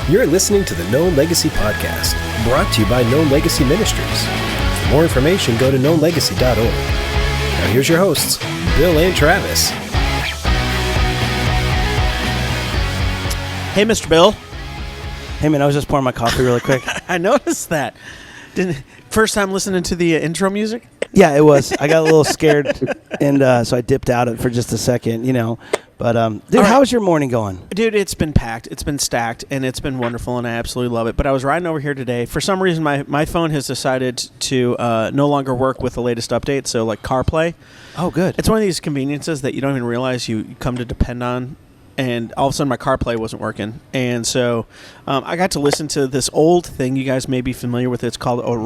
You're listening to the Known Legacy Podcast, brought to you by Known Legacy Ministries. For more information, go to knownlegacy.org. Now here's your hosts, Bill and Travis. Hey, Mr. Bill. Hey, man, I was just pouring my coffee really quick. I noticed that. First time listening to the intro music? Yeah, it was. I got a little scared, and so I dipped out for just a second, you know. But, dude, right. How's your morning going? Dude, it's been packed. It's been stacked, and it's been wonderful, and I absolutely love it. But I was riding over here today. For some reason, my phone has decided to no longer work with the latest update, so like CarPlay. Oh, good. It's one of these conveniences that you don't even realize you come to depend on. And all of a sudden, my CarPlay wasn't working. And so I got to listen to this old thing you guys may be familiar with. It's called a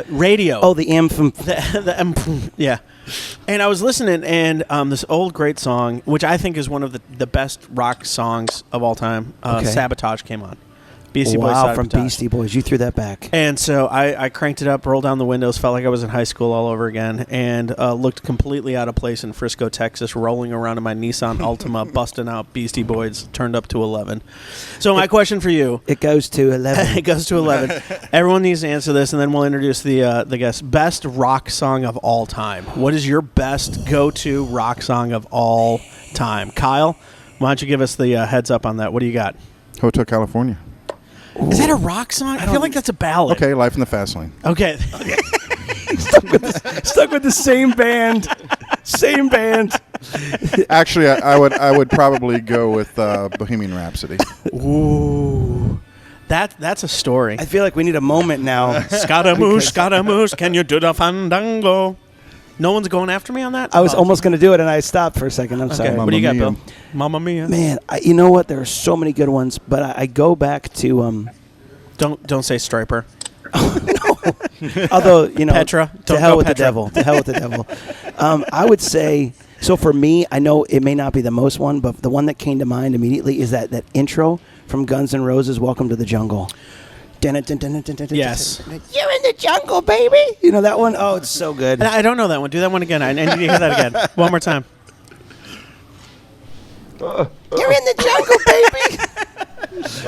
radio. Oh, the M from... Yeah. And I was listening, and this old great song, which I think is one of the best rock songs of all time, Sabotage, came on. Beastie Boys. Wow, from Beastie Boys. You threw that back. And so I cranked it up, rolled down the windows, felt like I was in high school all over again, and looked completely out of place in Frisco, Texas, rolling around in my Nissan Altima, busting out Beastie Boys, turned up to 11. So my question for you. It goes to 11. It goes to 11. Everyone needs to answer this, and then we'll introduce the guest. Best rock song of all time. What is your best go-to rock song of all time? Kyle, why don't you give us the heads up on that? What do you got? Hotel California. Is that a rock song? I feel like that's a ballad. Okay, Life in the Fast Lane. Okay. Stuck with the same band. Same band. Actually, I would probably go with Bohemian Rhapsody. Ooh. That's a story. I feel like we need a moment now. Scaramouche, can you do the fandango? No one's going after me on that? I was almost going to do it, and I stopped for a second. I'm sorry. What do you got, Bill? Mamma Mia. Man, you know what? There are so many good ones, but I go back to... Don't say Striper. No. Although, you know, Petra. To hell with the devil. To hell with the devil. I would say... So for me, I know it may not be the most one, but the one that came to mind immediately is that intro from Guns N' Roses, Welcome to the Jungle. Yes. You're in the jungle, baby. You know that one? Oh, it's so good. I don't know that one. Do that one again. I need to hear that again. One more time. You're in the jungle, baby.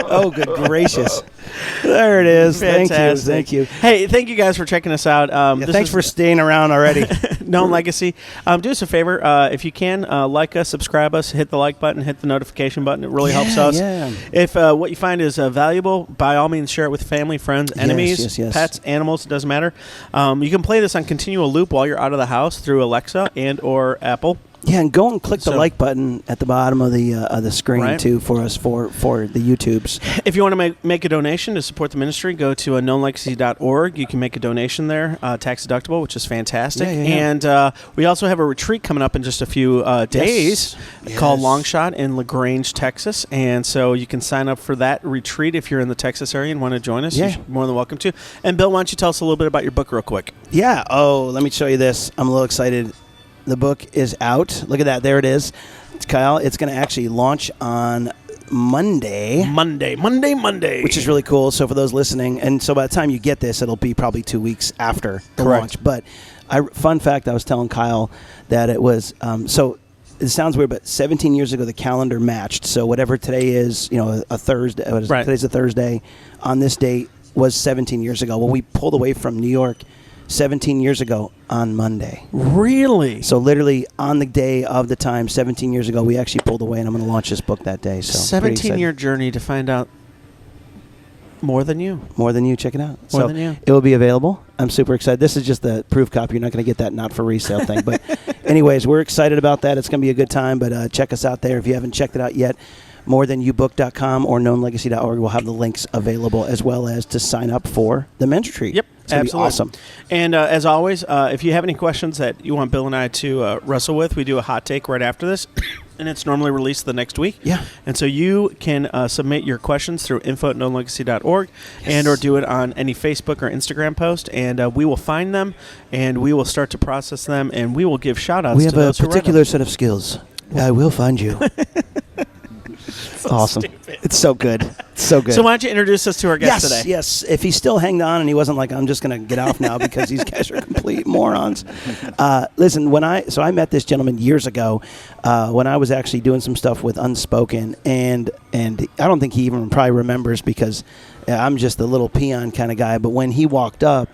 Oh, good gracious. There it is. Fantastic. Thank you. Hey, thank you guys for checking us out. Thanks for staying around already. Known Legacy. Do us a favor. If you can, like us, subscribe us, hit the like button, hit the notification button. It really helps us. Yeah. If what you find is valuable, by all means, share it with family, friends, enemies, pets, animals. It doesn't matter. You can play this on continual loop while you're out of the house through Alexa and or Apple. Yeah, and go and click the like button at the bottom of the screen, too, for us, for the YouTubes. If you want to make a donation to support the ministry, go to knownlegacy.org. You can make a donation there, tax deductible, which is fantastic. Yeah. And we also have a retreat coming up in just a few days called Longshot in LaGrange, Texas. And so you can sign up for that retreat if you're in the Texas area and want to join us. Yeah. You're more than welcome to. And Bill, why don't you tell us a little bit about your book real quick? Yeah. Oh, let me show you this. I'm a little excited. The book is out. Look at that. There it is. It's Kyle. It's going to actually launch on Monday. Monday. Which is really cool. So for those listening, and so by the time you get this, it'll be probably 2 weeks after the launch. But fun fact, I was telling Kyle that it was, so it sounds weird, but 17 years ago, the calendar matched. So whatever today is, a Thursday, today's a Thursday, on this date was 17 years ago. Well, we pulled away from New York 17 years ago on Monday. Really? So literally on the day of the time, 17 years ago, we actually pulled away, and I'm going to launch this book that day. So 17-year journey to find out more than you. More than you. Check it out. More than you. It will be available. I'm super excited. This is just the proof copy. You're not going to get that not for resale thing. But anyways, we're excited about that. It's going to be a good time. But check us out there if you haven't checked it out yet. morethanyobook.com or knownlegacy.org will have the links available, as well as to sign up for the men's retreat. Yep. It's going to be awesome. And as always, if you have any questions that you want Bill and I to wrestle with, we do a hot take right after this, and it's normally released the next week. Yeah. And so you can submit your questions through info@knownlegacy.org and or do it on any Facebook or Instagram post, and we will find them, and we will start to process them, and we will give shout-outs to those who read them. We have a particular set of skills. I will find you. Awesome. It's so good. It's so good. So why don't you introduce us to our guest today? Yes. If he's still hanging on and he wasn't like, I'm just going to get off now because these guys are complete morons. Listen, I met this gentleman years ago when I was actually doing some stuff with Unspoken, and I don't think he even probably remembers because I'm just a little peon kind of guy. But when he walked up,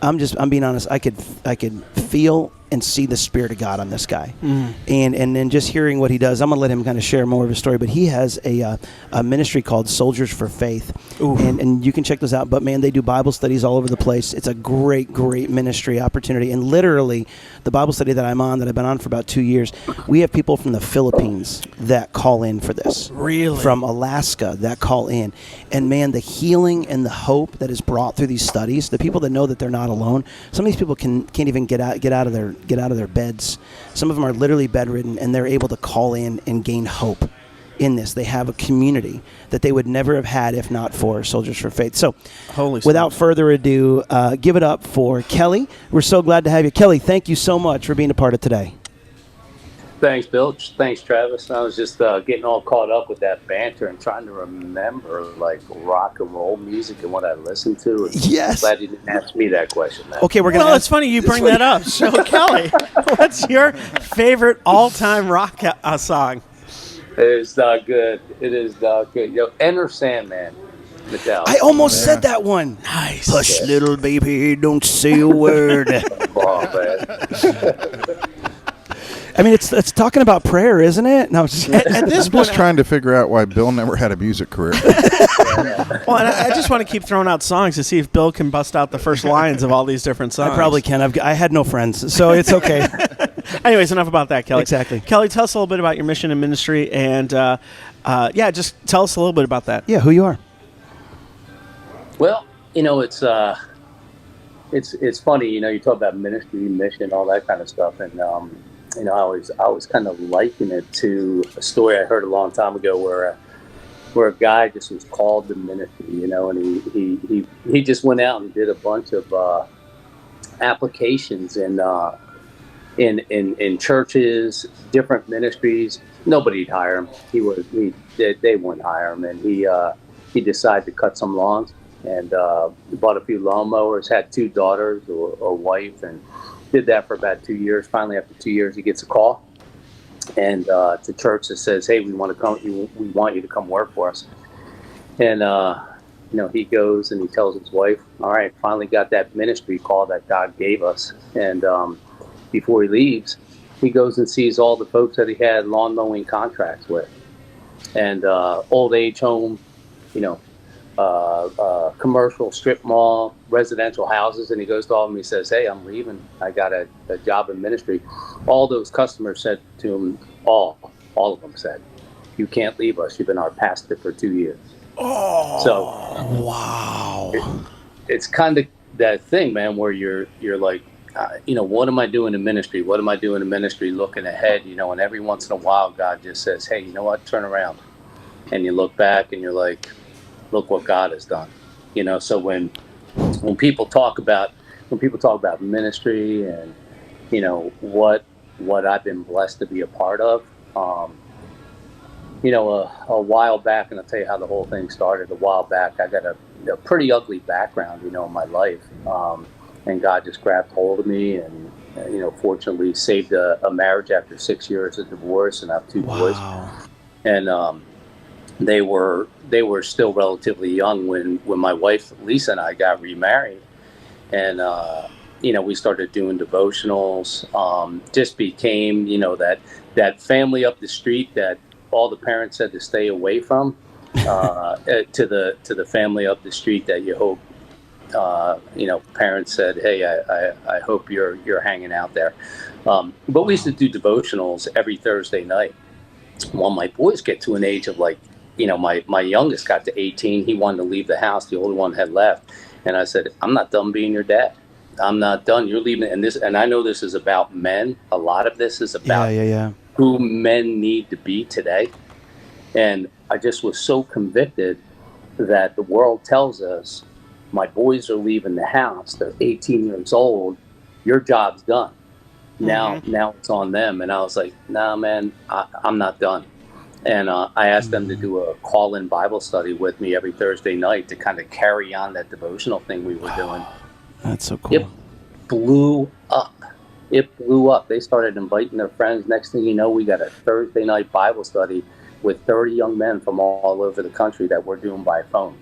I'm being honest, I could feel and see the Spirit of God on this guy. And then just hearing what he does, I'm going to let him kind of share more of his story, but he has a ministry called Soldiers for Faith. And you can check those out. But, man, they do Bible studies all over the place. It's a great, great ministry opportunity. And literally, the Bible study that I'm on, that I've been on for about 2 years, we have people from the Philippines that call in for this. Really? From Alaska that call in. And, man, the healing and the hope that is brought through these studies, the people that know that they're not alone, some of these people can't even get out of their beds. Some of them are literally bedridden, and they're able to call in and gain hope in this. They have a community that they would never have had if not for Soldiers for Faith. So without further ado, give it up for Kelly. We're so glad to have you. Kelly, thank you so much for being a part of today. Thanks, Bill. Thanks, Travis. I was just getting all caught up with that banter and trying to remember like rock and roll music and what I listened to. Yes. I'm glad you didn't ask me that question. Man. Okay, Well, it's funny you bring that up. So, Kelly, what's your favorite all-time rock song? It is good. It is good. Enter Sandman. Metallica. I almost said that one. Nice. Hush, little baby, don't say a word. I mean, it's talking about prayer, isn't it? No, at this I'm point, just trying to figure out why Bill never had a music career. Well, and I just want to keep throwing out songs to see if Bill can bust out the first lines of all these different songs. I probably can. I had no friends, so it's okay. Anyways, enough about that, Kelly. Exactly. Kelly, tell us a little bit about your mission and ministry, and just tell us a little bit about that. Yeah, who you are. Well, it's funny. You talk about ministry, mission, all that kind of stuff, and I always kind of liken it to a story I heard a long time ago where a guy just was called to ministry, and he just went out and did a bunch of applications in churches, different ministries. Nobody'd hire him. They wouldn't hire him, and he decided to cut some lawns and bought a few lawnmowers, had 2 daughters or a wife, and did that for about 2 years. Finally, after 2 years, he gets a call, and it's a church that says, "Hey, we want you to come work for us." And he goes and he tells his wife, "All right, finally got that ministry call that God gave us." And before he leaves, he goes and sees all the folks that he had lawn mowing contracts with, and old age home, commercial strip mall, residential houses, and he goes to all of them. He says, "Hey, I'm leaving. I got a job in ministry." All those customers said to him, all of them said, "You can't leave us. You've been our pastor for 2 years." Oh, so wow! It's kind of that thing, man, where you're like, what am I doing in ministry? What am I doing in ministry? Looking ahead, and every once in a while, God just says, "Hey, you know what? Turn around," and you look back and you're like, look what God has done. So when people talk about ministry and what I've been blessed to be a part of, a while back, and I'll tell you how the whole thing started. A while back, I got a pretty ugly background, in my life, and God just grabbed hold of me and fortunately saved a marriage after 6 years of divorce, and I have 2 boys, and they were still relatively young when my wife Lisa and I got remarried, and we started doing devotionals. Just became that family up the street that all the parents said to stay away from, to the family up the street that you hope parents said, "Hey, I hope you're hanging out there." But we used to do devotionals every Thursday night. Well, my boys get to an age of my youngest got to 18. He wanted to leave the house. The older one had left. And I said, "I'm not done being your dad. I'm not done. You're leaving." And I know this is about men. A lot of this is about who men need to be today. And I just was so convicted that the world tells us, my boys are leaving the house. They're 18 years old. Your job's done. Now it's on them. And I was like, nah, man, I'm not done. And I asked them to do a call-in Bible study with me every Thursday night to kind of carry on that devotional thing we were doing. That's so cool. It blew up. It blew up. They started inviting their friends. Next thing you know, we got a Thursday night Bible study with 30 young men from all over the country that we're doing by phone.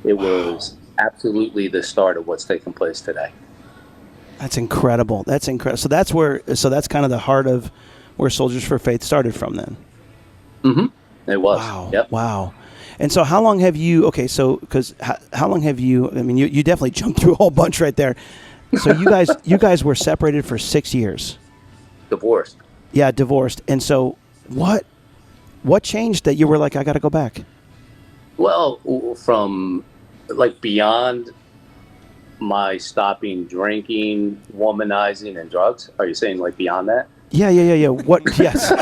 It was absolutely the start of what's taking place today. That's incredible. That's incredible. So that's kind of the heart of where Soldiers for Faith started from then. Mm-hmm. It was. Wow. Yep. Wow. And so how long have you, how long have you, I mean, you definitely jumped through a whole bunch right there. So you guys were separated for 6 years. Divorced. Yeah, divorced. And so what changed that you were like, I got to go back? Well, from like beyond my stopping drinking, womanizing, and drugs. Are you saying like beyond that? Yeah. What? Yes.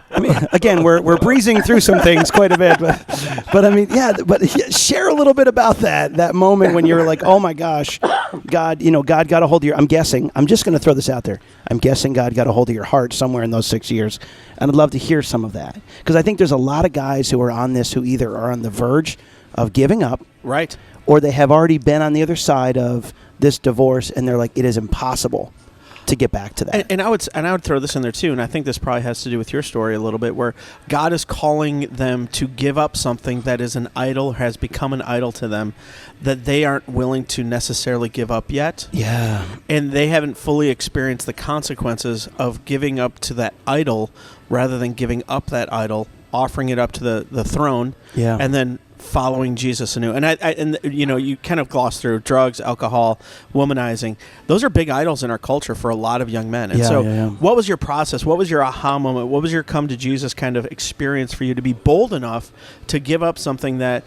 I mean, again, we're breezing through some things quite a bit, but I mean, yeah. But share a little bit about that moment when you're like, oh my gosh, God, God got a hold of your. I'm guessing. I'm just going to throw this out there. I'm guessing God got a hold of your heart somewhere in those 6 years, and I'd love to hear some of that because I think there's a lot of guys who are on this who either are on the verge of giving up, Right. or they have already been on the other side of this divorce, and they're like, it is impossible to get back to that. And I would throw this in there too, and I think this probably has to do with your story a little bit, where God is calling them to give up something that is an idol, has become an idol to them, that they aren't willing to necessarily give up yet. Yeah. And they haven't fully experienced the consequences of giving up to that idol rather than giving up that idol, offering it up to the throne, Yeah. and then following Jesus anew. And you kind of gloss through drugs, alcohol, womanizing. Those are big idols in our culture for a lot of young men. And what was your process? What was your aha moment? What was your come to Jesus kind of experience for you to be bold enough to give up something that,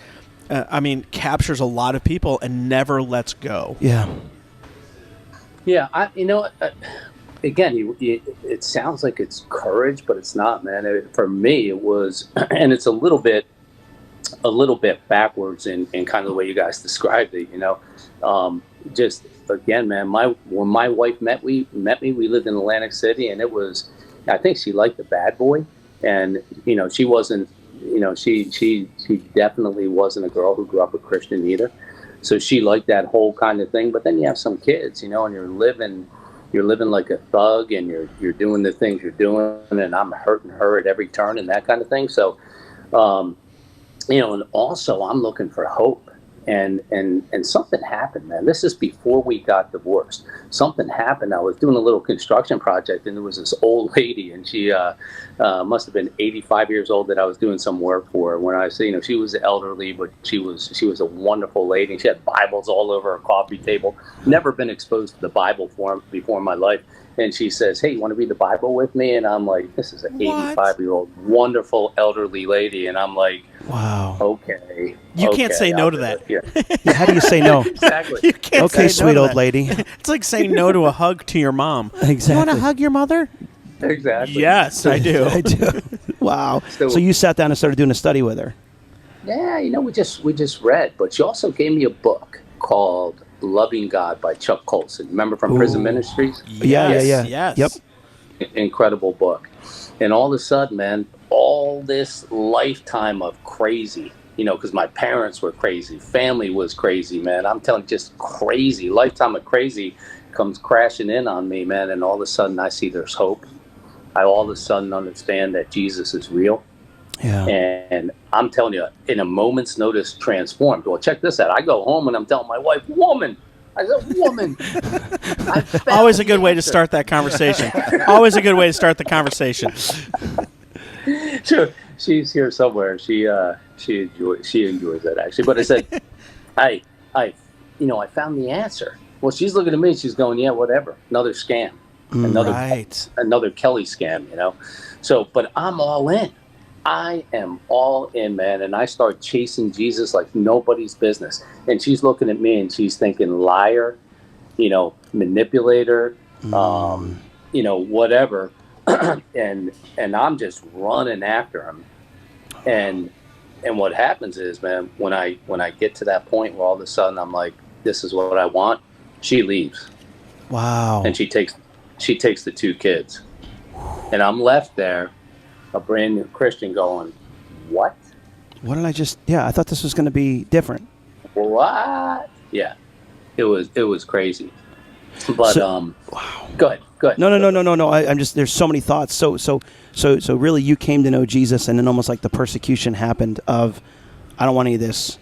captures a lot of people and never lets go? Yeah. Yeah, again, it sounds like it's courage, but it's not, man. For me, it was, and it's a little bit backwards in kind of the way you guys described it. Just again, man. When my wife met me, we lived in Atlantic City, and it was, I think she liked the bad boy, and she wasn't, she definitely wasn't a girl who grew up a Christian either, so she liked that whole kind of thing. But then you have some kids, and you're living like a thug, and you're doing the things you're doing, and I'm hurting her at every turn and that kind of thing. So, and also I'm looking for hope, and something happened, man. This is before we got divorced. Something happened. I was doing a little construction project, and there was this old lady, and she must have been 85 years old that I was doing some work for. When I say, she was elderly, but she was a wonderful lady. She had Bibles all over her coffee table. Never been exposed to the Bible before in my life. And she says, hey, you want to read the Bible with me? And I'm like, this is an 85-year-old wonderful elderly lady. And I'm like, wow. Okay. You can't say no to that. Yeah. How do you say no? Exactly. You can't Okay, say sweet no to old that. lady. It's like saying no to a hug to your mom. Exactly. You want to hug your mother? Exactly. Yes, I do. I do. Wow. So you sat down and started doing a study with her. Yeah, we just read. But she also gave me a book called Loving God by Chuck Colson. Remember from Prison Ministries? Yeah. Yep. Incredible book. And all of a sudden, man, all this lifetime of crazy, because my parents were crazy, family was crazy, man. I'm telling you, just crazy. Lifetime of crazy comes crashing in on me, man. And all of a sudden, I see there's hope. I all of a sudden understand that Jesus is real. Yeah. And I'm telling you, in a moment's notice, transformed. Well, check this out. I go home and I'm telling my wife, woman. I said, woman. Always a good way to start that conversation. Always a good way to start the conversation. Sure. She's here somewhere. She enjoys that, actually. But I said, I found the answer. Well, she's looking at me. She's going, yeah, whatever. Another scam. Another Kelly scam, So, but I'm all in. I am all in, man, and I start chasing Jesus like nobody's business. And she's looking at me and she's thinking liar, manipulator, whatever. and I'm just running after him. And what happens is, man, when I get to that point where all of a sudden I'm like, this is what I want, she leaves. Wow. And she takes the two kids, and I'm left there a brand new Christian going, what? What did I just? Yeah, I thought this was going to be different. What? Yeah, it was crazy. But wow. Go ahead. No. I'm just, there's so many thoughts. So really, you came to know Jesus, and then almost like the persecution happened of, I don't want any of this.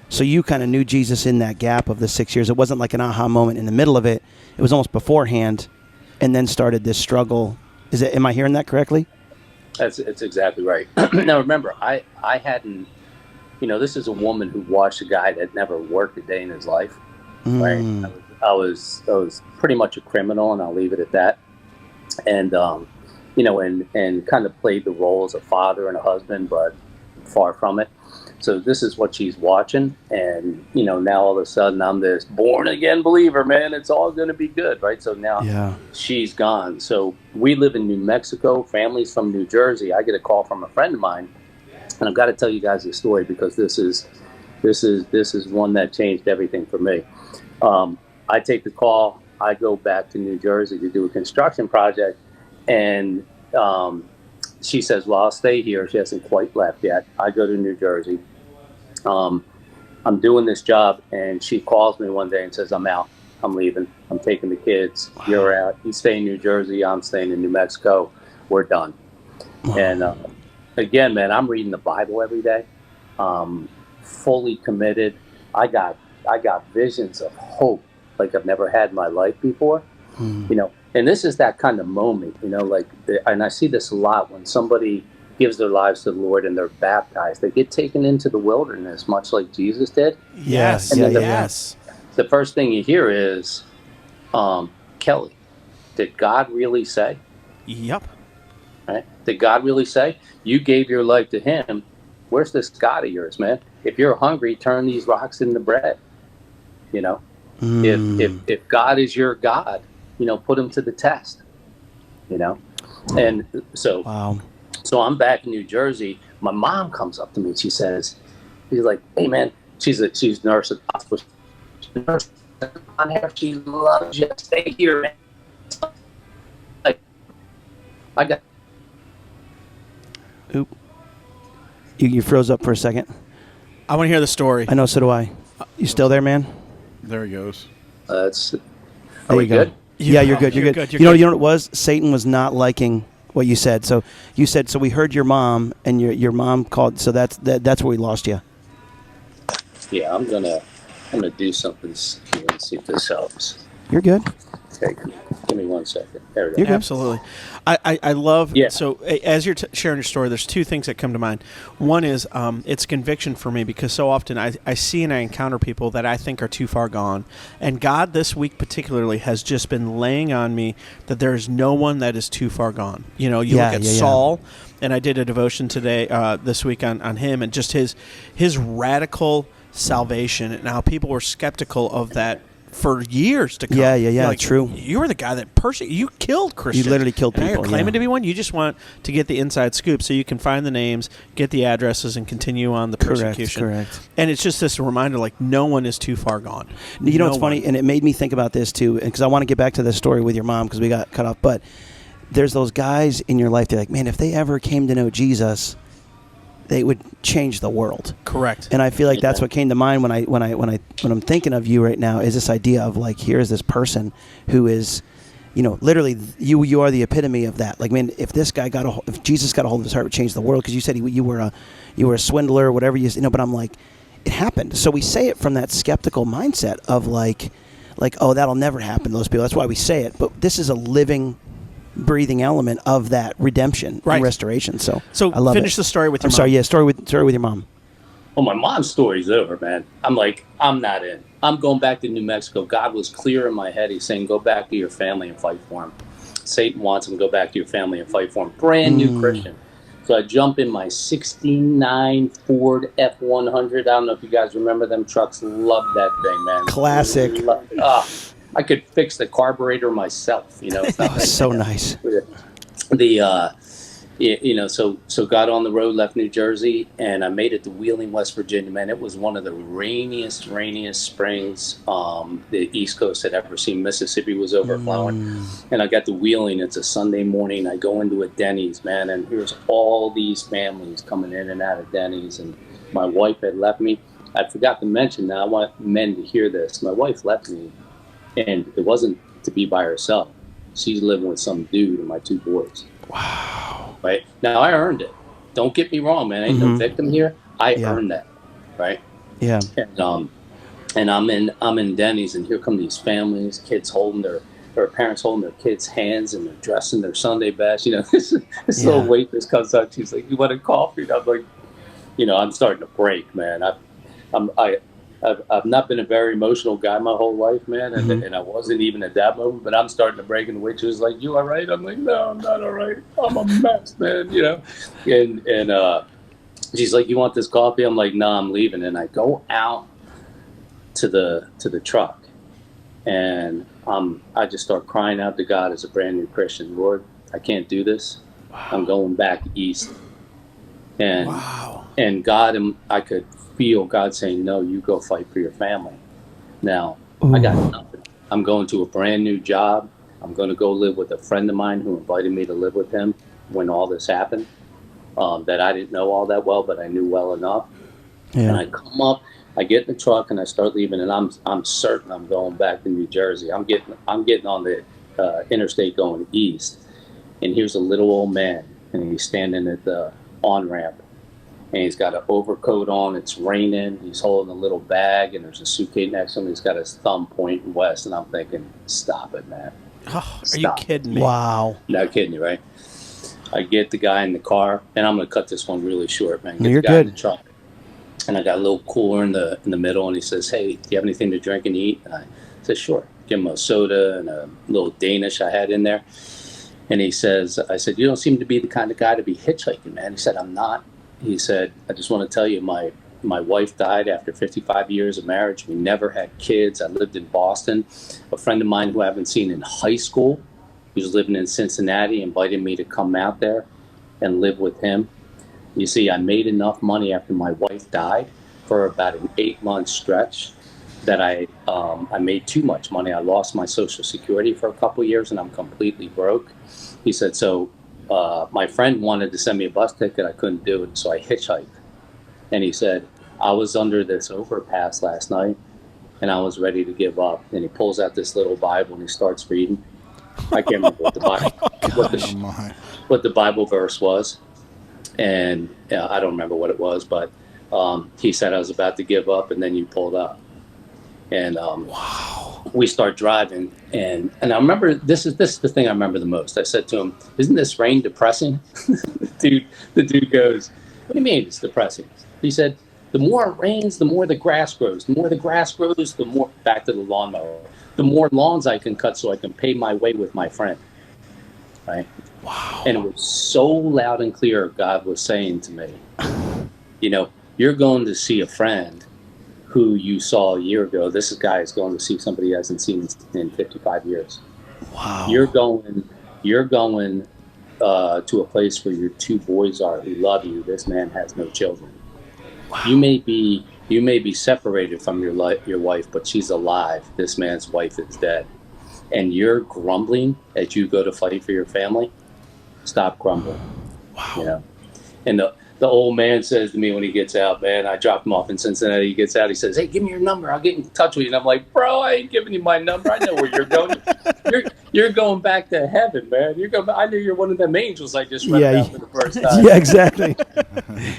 So you kind of knew Jesus in that gap of the 6 years. It wasn't like an aha moment in the middle of it. It was almost beforehand, and then started this struggle. Am I hearing that correctly? It's exactly right. Now remember, I hadn't, this is a woman who watched a guy that never worked a day in his life. Right? I was pretty much a criminal, and I'll leave it at that. And and kind of played the role as a father and a husband, but far from it. So this is what she's watching, and now all of a sudden I'm this born again believer, man. It's all going to be good, right? So now she's gone. So we live in New Mexico. Family's from New Jersey. I get a call from a friend of mine, and I've got to tell you guys this story because this is one that changed everything for me. I take the call. I go back to New Jersey to do a construction project, and she says, well, I'll stay here. She hasn't quite left yet. I go to New Jersey. I'm doing this job, and she calls me one day and says, I'm out. I'm leaving. I'm taking the kids. Wow. You're out. You stay in New Jersey. I'm staying in New Mexico. We're done. Wow. And again, man, I'm reading the Bible every day. Fully committed. I got visions of hope like I've never had in my life before. And this is that kind of moment, and I see this a lot when somebody gives their lives to the Lord and they're baptized. They get taken into the wilderness, much like Jesus did. Yes, yes. The first thing you hear is, Kelly, did God really say? Yep. Right? Did God really say? You gave your life to him. Where's this God of yours, man? If you're hungry, turn these rocks into bread. If God is your God, put him to the test, and so, wow. So I'm back in New Jersey. My mom comes up to me. She's like, hey man, she's a nurse at the hospital. She loves you. Stay here, man. I got. Oop. You froze up for a second. I want to hear the story. I know, so do I. You still there, man? There he goes. Are we good? Yeah, you're good. You're good. You know what it was? Satan was not liking what you said. So you said, so we heard your mom, and your mom called. So that's where we lost you. Yeah, I'm gonna do something here and see if this helps. You're good. Okay, give me 1 second. There we go. Absolutely. I love, so as you're sharing your story, there's two things that come to mind. One is it's conviction for me because so often I see and I encounter people that I think are too far gone. And God this week particularly has just been laying on me that there is no one that is too far gone. You look at Saul, and I did a devotion today, this week on him and just his radical salvation and how people were skeptical of that for years to come. Yeah, true. You were the guy that you killed Christians. You literally killed people. You're claiming to be one. You just want to get the inside scoop so you can find the names, get the addresses, and continue on the persecution. Correct. And it's just this reminder, like, no one is too far gone. You know what's funny? And it made me think about this, too, because I want to get back to the story with your mom because we got cut off. But there's those guys in your life, they're like, man, if they ever came to know Jesus, they would change the world. Correct. And I feel like that's what came to mind when I'm thinking of you right now is this idea of like, here's this person who is, literally you are the epitome of that. Like, man, if this guy if Jesus got a hold of his heart, it would change the world. Because you said you were a swindler, or whatever but I'm like, it happened. So we say it from that skeptical mindset of like, oh, that'll never happen to those people. That's why we say it. But this is a living, breathing element of that redemption and restoration. So I love finish it. the story with your mom. Sorry, yeah, story with your mom. Well, my mom's story's over, man. I'm like, I'm not in. I'm going back to New Mexico. God was clear in my head. He's saying, go back to your family and fight for him. Satan wants him to go back to your family and fight for him. Brand new Christian. So I jump in my 69 Ford F100. I don't know if you guys remember them trucks. Love that thing, man. Classic. I could fix the carburetor myself, It's not so nice. So got on the road, left New Jersey, and I made it to Wheeling, West Virginia. Man, it was one of the rainiest springs the East Coast had ever seen. Mississippi was overflowing, and I got to Wheeling. It's a Sunday morning. I go into a Denny's, man, and here's all these families coming in and out of Denny's, and my wife had left me. I forgot to mention. Now I want men to hear this. My wife left me, and it wasn't to be by herself. She's living with some dude and my 2 boys. Wow. Right now, I earned it. Don't get me wrong, man. I ain't no victim here. I earned that, right? Yeah. And I'm in Denny's, and here come these families, kids holding their parents holding their kids' hands, and they're dressed in their Sunday best. This little waitress comes up. She's like, "You want a coffee?" And I'm like, I'm starting to break, man. I've not been a very emotional guy my whole life, man, and I wasn't even at that moment. But I'm starting to break, and the waitress was like, "You all right?" I'm like, "No, I'm not all right. I'm a mess, man." And she's like, "You want this coffee?" I'm like, "No, I'm leaving." And I go out to the truck, and I just start crying out to God as a brand new Christian. Lord, I can't do this. I'm going back east. And God, I could feel God saying, "No, you go fight for your family." Now, I got nothing. I'm going to a brand new job. I'm going to go live with a friend of mine who invited me to live with him when all this happened, that I didn't know all that well, but I knew well enough. Yeah. And I come up, I get in the truck, and I start leaving, and I'm certain I'm going back to New Jersey. I'm getting on the interstate going east, and here's a little old man, and he's standing at the on-ramp. And he's got an overcoat on. It's raining. He's holding a little bag, and there's a suitcase next to him. He's got his thumb pointing west, and I'm thinking, "Stop it, man! Are you kidding me?" Wow! Not kidding you, right? I get the guy in the car, and I'm going to cut this one really short, man. You're the guy good. In the truck, and I got a little cooler in the middle, and he says, "Hey, do you have anything to drink and eat?" And I said, "Sure." Give him a soda and a little Danish I had in there, and he says, "I said, you don't seem to be the kind of guy to be hitchhiking, man." He said, "I'm not." He said, "I just want to tell you, my wife died after 55 years of marriage. We never had kids. I lived in Boston. A friend of mine who I haven't seen in high school, who's living in Cincinnati, invited me to come out there and live with him. You see, I made enough money after my wife died for about an 8-month stretch that I made too much money. I lost my Social Security for a couple of years, and I'm completely broke." He said, "So my friend wanted to send me a bus ticket. I couldn't do it, so I hitchhiked." And he said, "I was under this overpass last night, and I was ready to give up." And he pulls out this little Bible, and he starts reading. I can't remember what the Bible verse was, and I don't remember what it was, but he said I was about to give up, and then you pulled up. And we start driving, and I remember this is the thing I remember the most. I said to him, "Isn't this rain depressing?" The dude goes, "What do you mean it's depressing?" He said, "The more it rains, the more the grass grows. The more the grass grows, the more," back to the lawnmower, "the more lawns I can cut so I can pay my way with my friend." Right? Wow. And it was so loud and clear. God was saying to me, "You're going to see a friend who you saw a year ago. This guy is going to see somebody he hasn't seen in 55 years. Wow. You're going to a place where your 2 boys are who love you. This man has no children. Wow. You may be separated from your wife, but she's alive. This man's wife is dead. And you're grumbling as you go to fight for your family. Stop grumbling." Wow. And the old man says to me when he gets out, man, I dropped him off in Cincinnati. He gets out. He says, "Hey, give me your number. I'll get in touch with you." And I'm like, "Bro, I ain't giving you my number. I know where you're going. You're going back to heaven, man. I knew you're one of them angels I just read out for the first time." Yeah, exactly.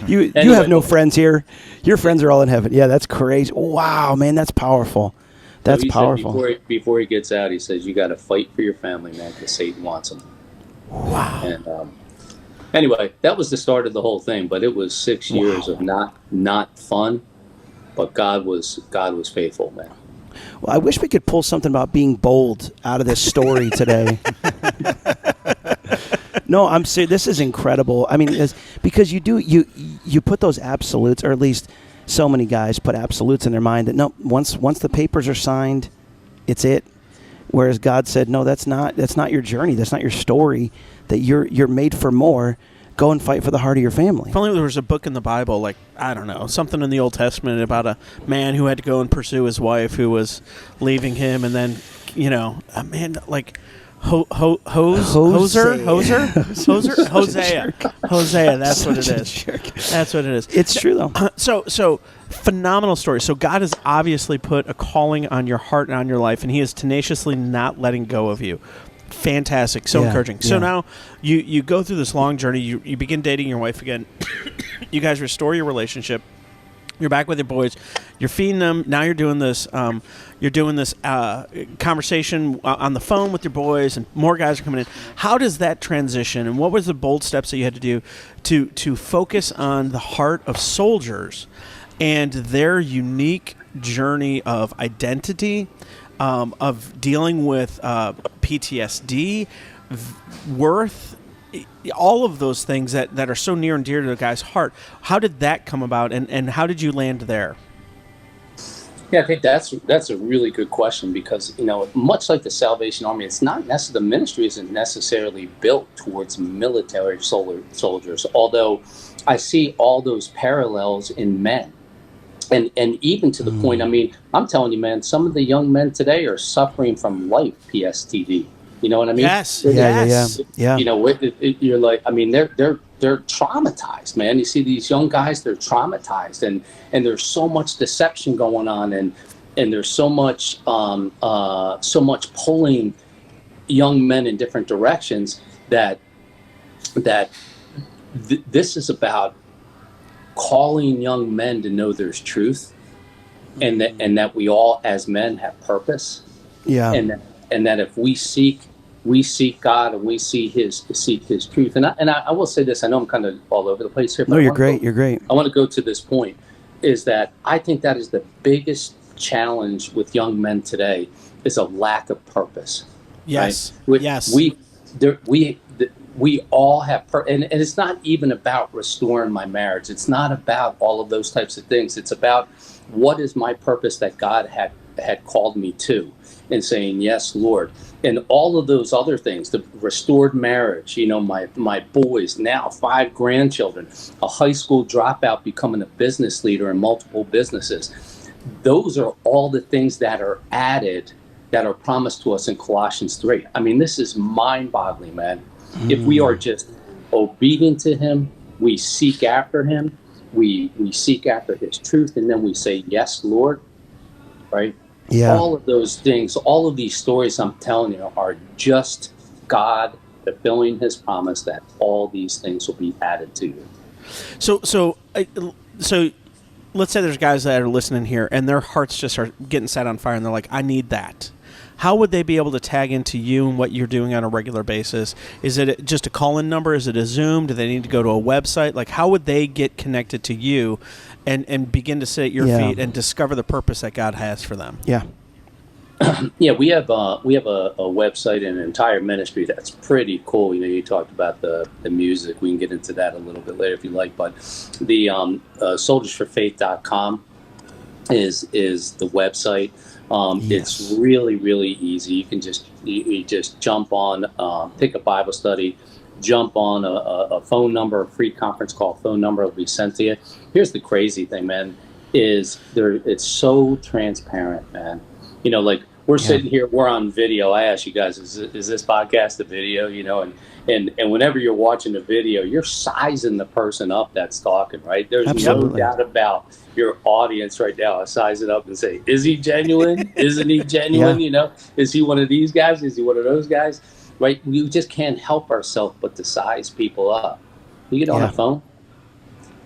You have no friends here. Your friends are all in heaven. Yeah, that's crazy. Wow, man, that's powerful. That's powerful. Before he gets out, he says, "You got to fight for your family, man, because Satan wants them." Wow. And anyway, that was the start of the whole thing, but it was 6 years of not fun, but God was faithful, man. Well, I wish we could pull something about being bold out of this story today. No, I'm serious. This is incredible. I mean, because you put those absolutes, or at least so many guys put absolutes in their mind that no, once the papers are signed, it's it. Whereas God said, "No, that's not your journey. That's not your story. That you're made for more. go and fight for the heart of your family. If only there was a book in the Bible, like, I don't know, something in the Old Testament about a man who had to go and pursue his wife who was leaving him, and then, you know, a man like Hosea. That's what it is. That's what it is. It's true though. So phenomenal story. So God has obviously put a calling on your heart and on your life, and He is tenaciously not letting go of you. Fantastic. So encouraging. So now you go through this long journey. You begin dating your wife again. You guys restore your relationship. You're back with your boys. You're feeding them. Now you're doing this. Conversation on the phone with your boys, and more guys are coming in. How does that transition? And what was the bold steps that you had to do to focus on the heart of soldiers and their unique journey of identity, of dealing with PTSD, worth, all of those things that are so near and dear to the guy's heart? How did that come about, and how did you land there? Yeah, I think that's a really good question, because, you know, much like the Salvation Army, it's not necessarily, the ministry isn't necessarily built towards military soldiers, although I see all those parallels in men. And even to the point, I mean, I'm telling you, man, some of the young men today are suffering from life PTSD. You know what I mean? Yes. Yeah. You know, you're like, I mean, they're traumatized, man. You see these young guys, they're traumatized, and there's so much deception going on, and there's so much pulling young men in different directions that this is about calling young men to know there's truth, and that we all as men have purpose. Yeah. And that if we seek God and we seek His truth. And I will say this, I know I'm kind of all over the place here. But no, you're great. You're great. I want to go to this point, is that I think that is the biggest challenge with young men today, is a lack of purpose. Yes. Right? Yes. We all have and it's not even about restoring my marriage. It's not about all of those types of things. It's about, what is my purpose that God had called me to, and saying, yes, Lord. And all of those other things, the restored marriage, you know, my boys, now 5 grandchildren, a high school dropout becoming a business leader in multiple businesses. Those are all the things that are added, that are promised to us in Colossians 3. I mean, this is mind-boggling, man. If we are just obedient to Him, we seek after Him, we seek after His truth, and then we say, yes, Lord, right? Yeah. All of those things, all of these stories I'm telling you are just God fulfilling His promise that all these things will be added to you. So let's say there's guys that are listening here, and their hearts just are getting set on fire, and they're like, I need that. How would they be able to tag into you and what you're doing on a regular basis? Is it just a call-in number? Is it a Zoom? Do they need to go to a website? Like, how would they get connected to you and begin to sit at your feet and discover the purpose that God has for them? Yeah. Yeah, we have a website and an entire ministry that's pretty cool. You know, you talked about the music. We can get into that a little bit later if you like. But the soldiersforfaith.com is the website. It's really, really easy. You can just jump on, pick a Bible study, jump on a phone number, a free conference call phone number will be sent to you. Here's the crazy thing, man, is it's so transparent, man. You know, like, we're sitting here, we're on video. I ask you guys, is this podcast a video? You know, and whenever you're watching a video, you're sizing the person up that's talking, right? There's no doubt about your audience right now. I size it up and say, is he genuine? Isn't he genuine? You know, is he one of these guys? Is he one of those guys? Right? We just can't help ourselves but to size people up. You get on a phone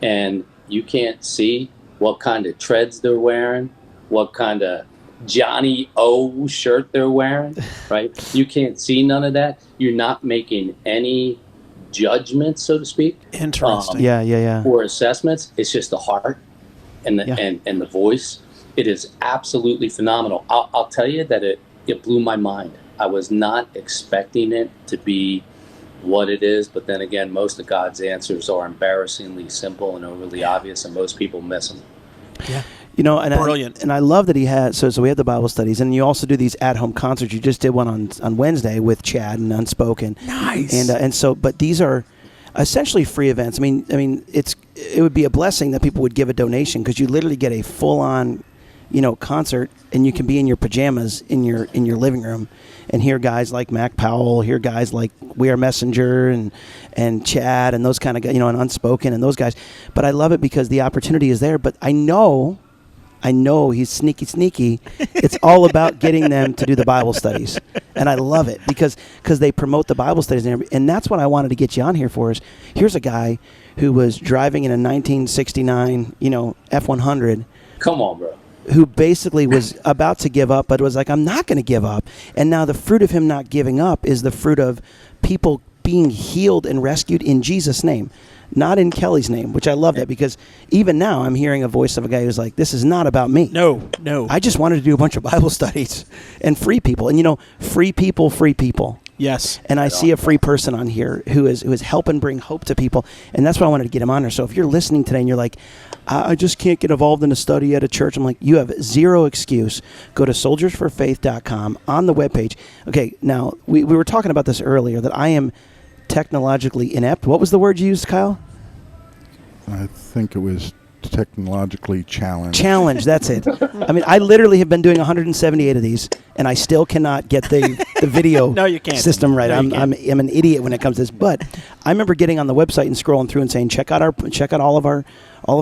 and you can't see what kind of treads they're wearing, what kind of Johnny O shirt they're wearing, right? You can't see none of that. You're not making any judgments, so to speak. Interesting. Or assessments. It's just the heart and the voice. It is absolutely phenomenal. I'll tell you that it blew my mind. I was not expecting it to be what it is, but then again, most of God's answers are embarrassingly simple and overly obvious, and most people miss them. Yeah. You know, and brilliant. I love that he had, so we have the Bible studies, and you also do these at-home concerts. You just did one on Wednesday with Chad and Unspoken. Nice. And so, but these are, essentially free events. I mean, it would be a blessing that people would give a donation, because you literally get a full-on, concert, and you can be in your pajamas in your living room and hear guys like Mac Powell, hear guys like We Are Messenger and Chad and those kind of guys, and Unspoken and those guys. But I love it because the opportunity is there. But I know he's sneaky. It's all about getting them to do the Bible studies. And I love it because they promote the Bible studies. And that's what I wanted to get you on here for. Is here's a guy who was driving in a 1969, F-100. Come on, bro. Who basically was about to give up, but was like, I'm not going to give up. And now the fruit of him not giving up is the fruit of people being healed and rescued in Jesus' name, not in Kelly's name, which I love that, because even now I'm hearing a voice of a guy who's like, this is not about me. No. I just wanted to do a bunch of Bible studies and free people. And, free people. Yes. And I see a free person on here who is helping bring hope to people. And that's why I wanted to get him on there. So if you're listening today and you're like, I just can't get involved in a study at a church, I'm like, you have zero excuse. Go to soldiersforfaith.com on the webpage. Okay, now, we were talking about this earlier, that I am technologically inept. What was the word you used, Kyle? I think it was technologically challenged. Challenge, that's it. I mean, I literally have been doing 178 of these, and I still cannot get the video No, you can't. system right. No, I'm an idiot when it comes to this. But I remember getting on the website and scrolling through and saying, check out all of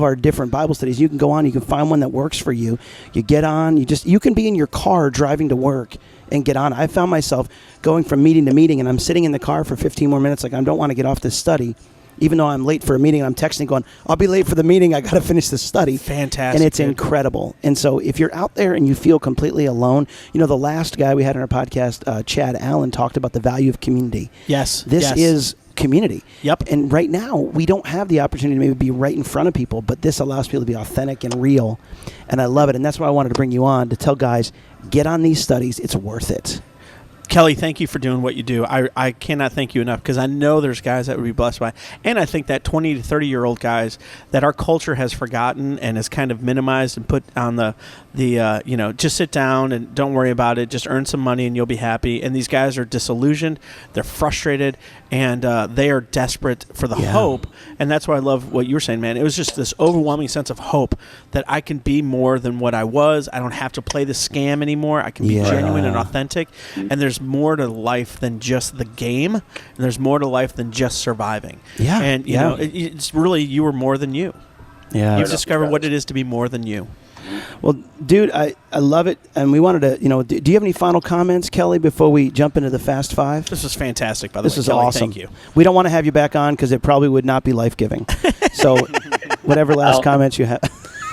our different Bible studies. You can go on, you can find one that works for you. You get on, you can be in your car driving to work and get on. I found myself going from meeting to meeting, and I'm sitting in the car for 15 more minutes, like I don't want to get off this study. Even though I'm late for a meeting, I'm texting going, I'll be late for the meeting. I got to finish this study. Fantastic. And it's incredible. And so if you're out there and you feel completely alone, the last guy we had on our podcast, Chad Allen, talked about the value of community. Yes. This is community. Yep. And right now, we don't have the opportunity to maybe be right in front of people, but this allows people to be authentic and real. And I love it. And that's why I wanted to bring you on, to tell guys, get on these studies. It's worth it. Kelly, thank you for doing what you do. I cannot thank you enough, because I know there's guys that would be blessed by it. And I think that 20 to 30-year-old guys that our culture has forgotten and has kind of minimized and put on the just sit down and don't worry about it. Just earn some money and you'll be happy. And these guys are disillusioned. They're frustrated. And they are desperate for the hope. And that's why I love what you were saying, man. It was just this overwhelming sense of hope that I can be more than what I was. I don't have to play the scam anymore. I can be genuine and authentic. And there's more to life than just the game. And there's more to life than just surviving. Yeah. And, you know, it's really, you were more than you. Yeah. You've discovered what it is to be more than you. Well, dude, I love it. And we wanted to, do you have any final comments, Kelly, before we jump into the Fast Five? This was fantastic, by the way. This is Kelly, awesome. Thank you. We don't want to have you back on because it probably would not be life-giving. So whatever last comments you have.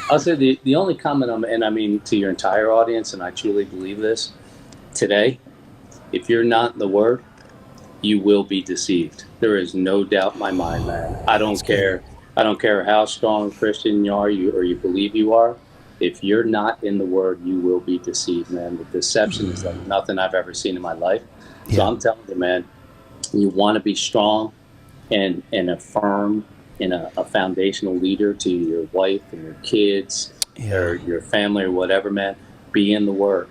I'll say the only comment, and I mean to your entire audience, and I truly believe this, today, if you're not in the Word, you will be deceived. There is no doubt in my mind, man. I don't care. I don't care how strong a Christian you are, or you believe you are. If you're not in the Word, you will be deceived, man. The deception is like nothing I've ever seen in my life. So I'm telling you, man, you want to be strong and affirm in a foundational leader to your wife and your kids or your family or whatever, man. Be in the Word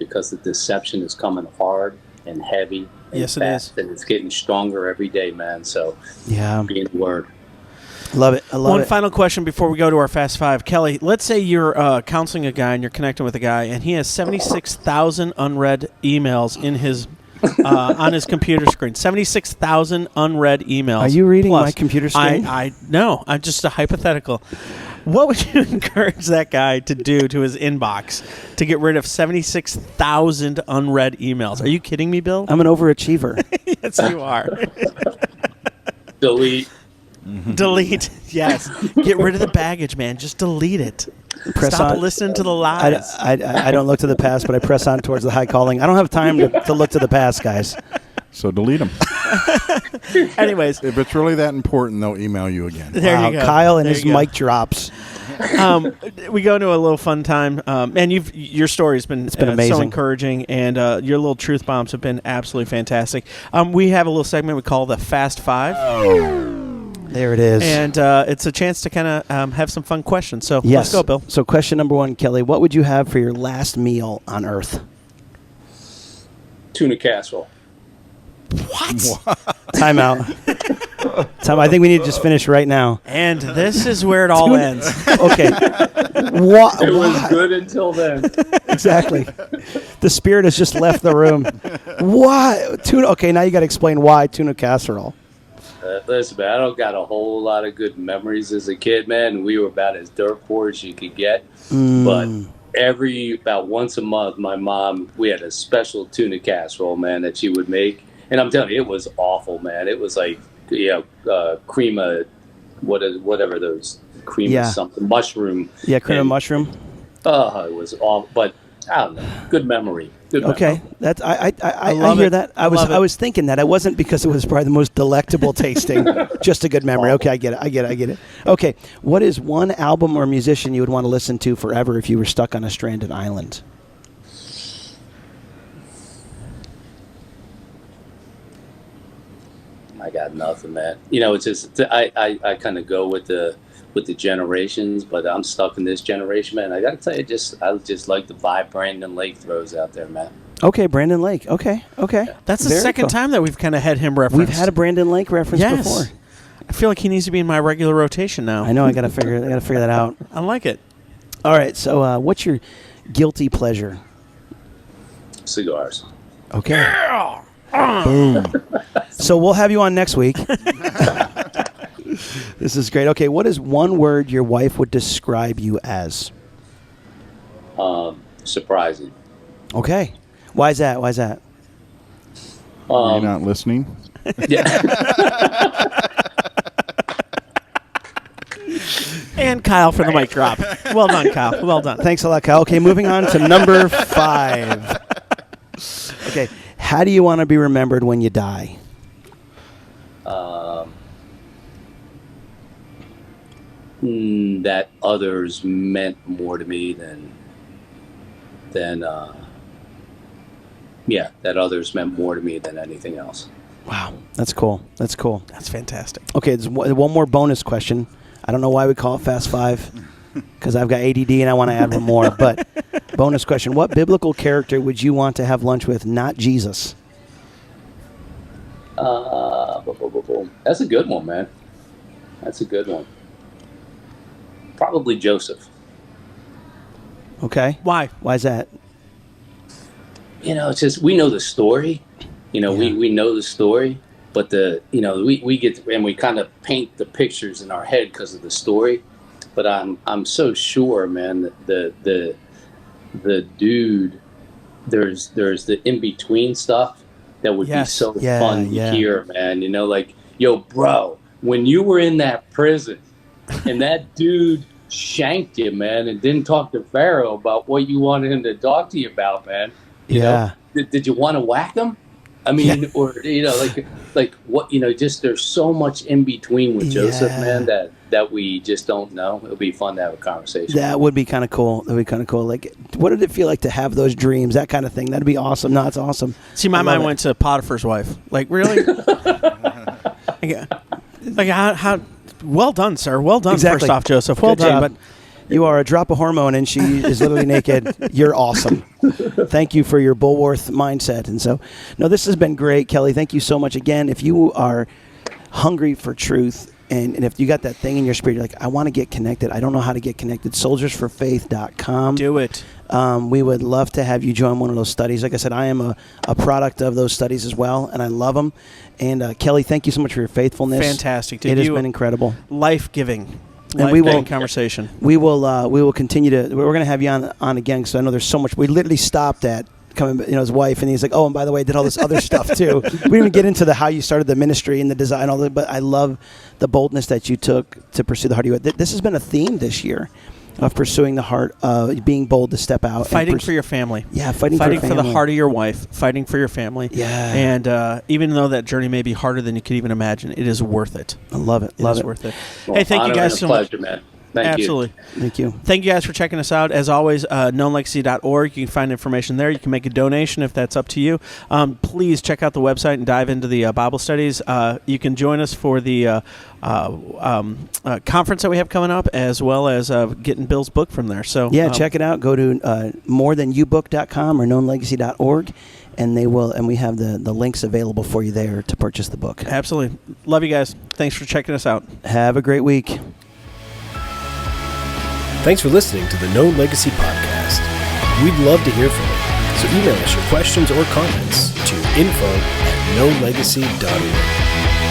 because the deception is coming hard and heavy and fast, and it's getting stronger every day, man. So be in the Word. Love it. I love it. One final question before we go to our Fast Five. Kelly, let's say you're counseling a guy and you're connecting with a guy and he has 76,000 unread emails in his on his computer screen. 76,000 unread emails. Are you reading my computer screen? No, I'm just a hypothetical. What would you encourage that guy to do to his inbox to get rid of 76,000 unread emails? Are you kidding me, Bill? I'm an overachiever. Yes, you are. Delete. Delete. Yes. Get rid of the baggage, man. Just delete it. Stop listening to the lies. I don't look to the past, but I press on towards the high calling. I don't have time to look to the past, guys. So delete them. Anyways. If it's really that important, they'll email you again. There you go. Kyle and his mic drops. We go to a little fun time. And your story's been amazing. So encouraging, and your little truth bombs have been absolutely fantastic. We have a little segment we call the Fast Five. There it is. And it's a chance to kind of have some fun questions. So let's go, Bill. So question number 1, Kelly, what would you have for your last meal on Earth? Tuna casserole. What? Time out. Tom, I think we need to just finish right now. And this is where it all ends. Okay. It was good until then. Exactly. The spirit has just left the room. Why? Tuna. Okay, now you got to explain why tuna casserole. Listen, man, I don't got a whole lot of good memories as a kid, man. We were about as dirt poor as you could get. But about once a month, my mom, we had a special tuna casserole, man, that she would make. And I'm telling you, it was awful, man. It was like, cream of, whatever those, cream of something, mushroom. Yeah, cream of mushroom. Oh, it was awful. But I don't know. Good memory. Okay, that's I hear that. I was thinking that. It wasn't because it was probably the most delectable tasting. Just a good memory. Okay, I get it. Okay, what is one album or musician you would want to listen to forever if you were stuck on a stranded island? I got nothing, man. It's just I kind of go with the generations, but I'm stuck in this generation, man. I got to tell you, I just like the vibe Brandon Lake throws out there, man. Okay, Brandon Lake. Okay. That's the second time that we've kind of had him referenced. We've had a Brandon Lake reference before. I feel like he needs to be in my regular rotation now. I know. I got to figure that out. I like it. All right. So, what's your guilty pleasure? Cigars. Okay. Yeah! Boom. So we'll have you on next week. This is great. Okay, what is one word your wife would describe you as? Surprising. Okay. Why is that? Are you not listening? Yeah. And Kyle for the mic drop. Well done, Kyle. Well done. Thanks a lot, Kyle. Okay, moving on to number 5. Okay, how do you want to be remembered when you die? That others meant more to me than that others meant more to me than anything else. Wow, that's cool. That's fantastic. Okay, there's one more bonus question. I don't know why we call it Fast 5, because I've got ADD and I want to add one more. But bonus question: what biblical character would you want to have lunch with? Not Jesus. That's a good one, man. That's a good one. Probably Joseph. Okay. Why? Why is that? It's just we know the story. We know the story, but we get and we kind of paint the pictures in our head because of the story. But I'm so sure, man, that the dude, there's the in between stuff that would be so fun to hear, man. Like, yo, bro, when you were in that prison and that dude shanked you, man, and didn't talk to Pharaoh about what you wanted him to talk to you about, man. You know, did you want to whack him? I mean, or like what? Just there's so much in between with Joseph, man, that we just don't know. It would be fun to have a conversation. That would be kind of cool. Like, what did it feel like to have those dreams? That kind of thing. That'd be awesome. No, it's awesome. See, my mind went to Potiphar's wife. Like, really? Like how? Well done, sir. Well done. Exactly. First off, Joseph. Well Good done. job. But you are a drop of hormone, and she is literally naked. You're awesome. Thank you for your Bulworth mindset. And so, no, this has been great, Kelly. Thank you so much again. If you are hungry for truth, and if you got that thing in your spirit, you're like, I want to get connected. I don't know how to get connected. soldiersforfaith.com. Do it. We would love to have you join one of those studies. Like I said, I am a product of those studies as well, and I love them. And Kelly, thank you so much for your faithfulness. Fantastic. It has been incredible. Life-giving. And we will conversation. We will continue to. We're going to have you on again, because I know there's so much. We literally stopped at coming, his wife, and he's like, oh, and by the way, I did all this other stuff too. We didn't even get into the how you started the ministry and the design, all that. But I love the boldness that you took to pursue the heart of you. This has been a theme this year of pursuing the heart, being bold to step out, fighting for your family. Yeah, fighting for the heart of your wife, fighting for your family. Yeah, and even though that journey may be harder than you could even imagine, it is worth it. I love it. It is worth it. Well, hey, thank you guys so much. Pleasure, man. Thank Absolutely. you. Thank you. Thank you guys for checking us out. As always, knownlegacy.org. You can find information there. You can make a donation if that's up to you. Please check out the website and dive into the Bible studies. You can join us for the conference that we have coming up, as well as getting Bill's book from there. So check it out. Go to morethanyobook.com or knownlegacy.org. and we have the links available for you there to purchase the book. Absolutely. Love you guys. Thanks for checking us out. Have a great week. Thanks for listening to the Known Legacy Podcast. We'd love to hear from you, so email us your questions or comments to info@knownlegacy.org.